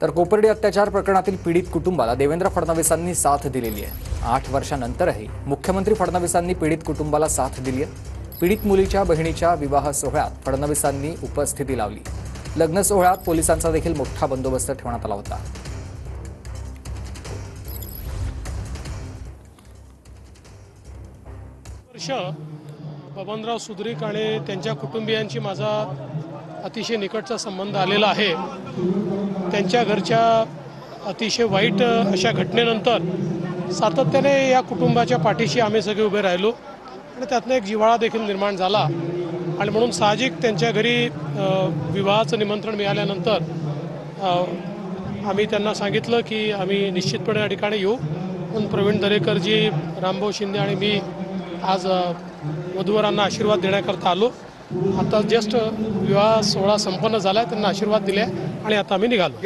तर कोपर्डी अत्याचार प्रकरणातील पीडित कुटुंबाला देवेंद्र फडणवीसांनी साथ दिलेली आहे। 8 वर्षांनंतरही मुख्यमंत्री फडणवीसांनी पीडित कुटुंबाला साथ दिली आहे। पीडित मुलीच्या बहिणीच्या विवाह सोहळ्यात फडणवीसांनी उपस्थिती लावली। लग्न सोहळ्यात पोलिसांचा देखील मोठा बंदोबस्त ठेवण्यात आला होता। बबनराव सुद्रिक आणि त्यांच्या कुटुंबियांची माझा अतिशय निकटचा संबंध आलेला आहे। त्यांच्या घरच्या अतिशय वाईट अशा घटनेनंतर सातत्याने या कुटुंबाच्या पाठीशी आम्ही सगळे उभे राहिलो आणि त्यातनं एक जिव्हाळा देखील निर्माण झाला आणि म्हणून साहजिक त्यांच्या घरी विवाहाचं निमंत्रण मिळाल्यानंतर आम्ही त्यांना सांगितलं की आम्ही निश्चितपणे या ठिकाणी येऊ। पण प्रवीण दरेकरजी, रामभाऊ शिंदे आणि मी आज वधूवरांना आशीर्वाद देण्याकरता आलो। आता जस्ट विवाह सोहळा संपन्न झाला, त्यांना आशीर्वाद दिले आणि आता आम्ही निघालो।